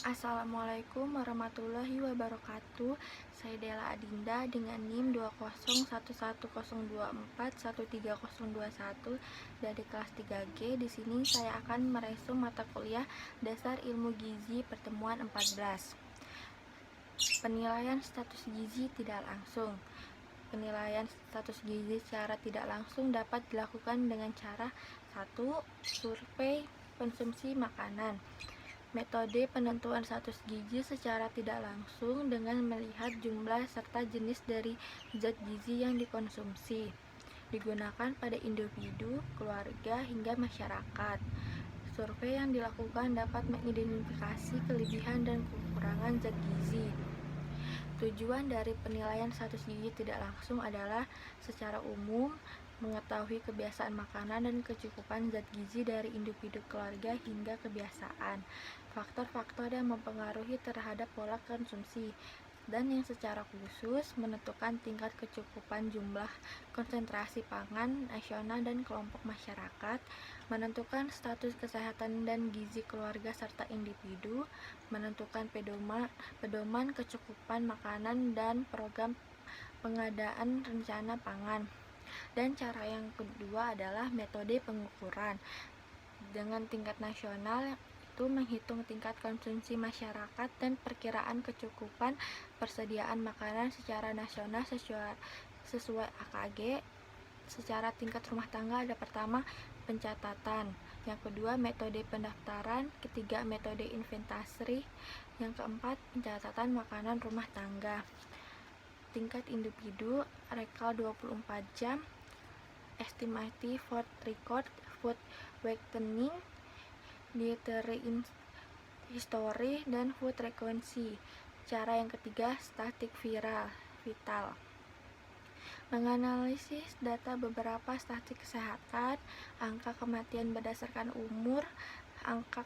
Assalamualaikum warahmatullahi wabarakatuh. Saya Dela Adinda dengan NIM 20110241301 dari kelas 3G. Di sini saya akan meresum mata kuliah Dasar Ilmu Gizi pertemuan 14. Penilaian status gizi tidak langsung. Penilaian status gizi secara tidak langsung dapat dilakukan dengan cara 1. Survei konsumsi makanan. Metode penentuan status gizi secara tidak langsung dengan melihat jumlah serta jenis dari zat gizi yang dikonsumsi. Digunakan pada individu, keluarga, hingga masyarakat. Survei yang dilakukan dapat mengidentifikasi kelebihan dan kekurangan zat gizi. Tujuan dari penilaian status gizi tidak langsung adalah secara umum mengetahui kebiasaan makanan dan kecukupan zat gizi dari individu, keluarga, hingga kebiasaan, faktor-faktor yang mempengaruhi terhadap pola konsumsi, dan yang secara khusus menentukan tingkat kecukupan jumlah konsentrasi pangan nasional dan kelompok masyarakat, menentukan status kesehatan dan gizi keluarga serta individu, menentukan pedoman kecukupan makanan dan program pengadaan rencana pangan. Dan cara yang kedua adalah metode pengukuran. Dengan tingkat nasional itu menghitung tingkat konsumsi masyarakat dan perkiraan kecukupan persediaan makanan secara nasional sesuai AKG. Secara tingkat rumah tangga ada pertama pencatatan, yang kedua metode pendaftaran, ketiga metode inventarisasi, yang keempat pencatatan makanan rumah tangga. Tingkat individu, rekal 24 jam, estimated food record, food weighting, dietary history, dan food frequency. Cara yang ketiga, statistik vital. Menganalisis data beberapa statistik kesehatan, angka kematian berdasarkan umur, angka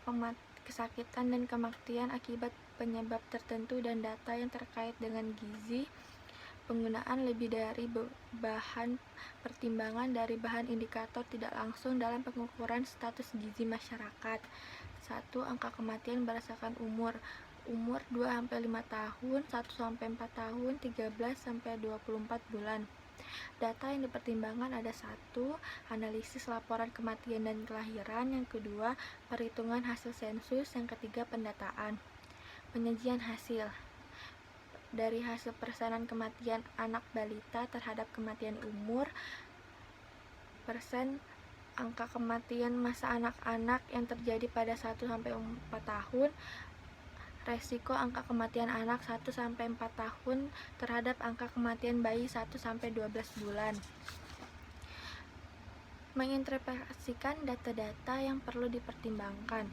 kesakitan dan kematian akibat penyebab tertentu, dan data yang terkait dengan gizi. Penggunaan lebih dari bahan pertimbangan dari bahan indikator tidak langsung dalam pengukuran status gizi masyarakat. 1. Angka kematian berdasarkan umur 2-5 tahun, 1-4 tahun, 13-24 bulan. Data yang dipertimbangkan ada 1. Analisis laporan kematian dan kelahiran, yang kedua perhitungan hasil sensus, yang ketiga pendataan. Penyajian hasil dari hasil persenan kematian anak balita terhadap kematian umur, persen angka kematian masa anak-anak yang terjadi pada 1-4 tahun, resiko angka kematian anak 1-4 tahun terhadap angka kematian bayi 1-12 bulan. Menginterpretasikan data-data yang perlu dipertimbangkan.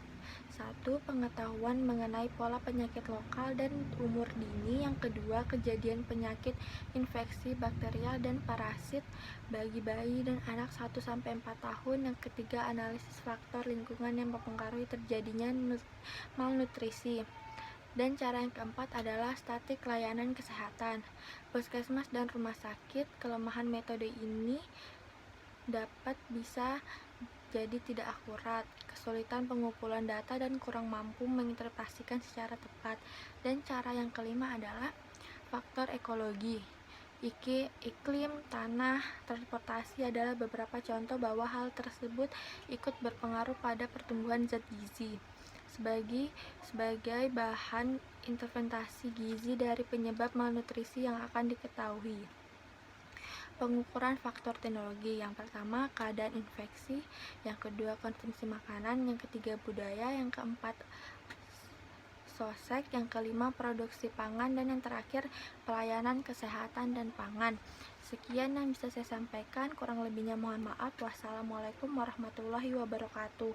1. Pengetahuan mengenai pola penyakit lokal dan umur dini. Yang kedua, kejadian penyakit infeksi bakterial dan parasit bagi bayi dan anak 1-4 tahun. Yang ketiga, analisis faktor lingkungan yang mempengaruhi terjadinya malnutrisi. Dan cara yang keempat adalah statistik layanan kesehatan. Puskesmas dan rumah sakit. Kelemahan metode ini bisa jadi tidak akurat, kesulitan pengumpulan data, dan kurang mampu menginterpretasikan secara tepat. Dan cara yang kelima adalah faktor ekologi. Iklim, tanah, transportasi adalah beberapa contoh bahwa hal tersebut ikut berpengaruh pada pertumbuhan zat gizi. Sebagai bahan intervensi gizi dari penyebab malnutrisi yang akan diketahui. Pengukuran faktor teknologi. Yang pertama, keadaan infeksi, yang kedua konsumsi makanan, yang ketiga budaya, yang keempat sosek, yang kelima produksi pangan, dan yang terakhir pelayanan kesehatan dan pangan. Sekian yang bisa saya sampaikan, kurang lebihnya mohon maaf. Wassalamualaikum warahmatullahi wabarakatuh.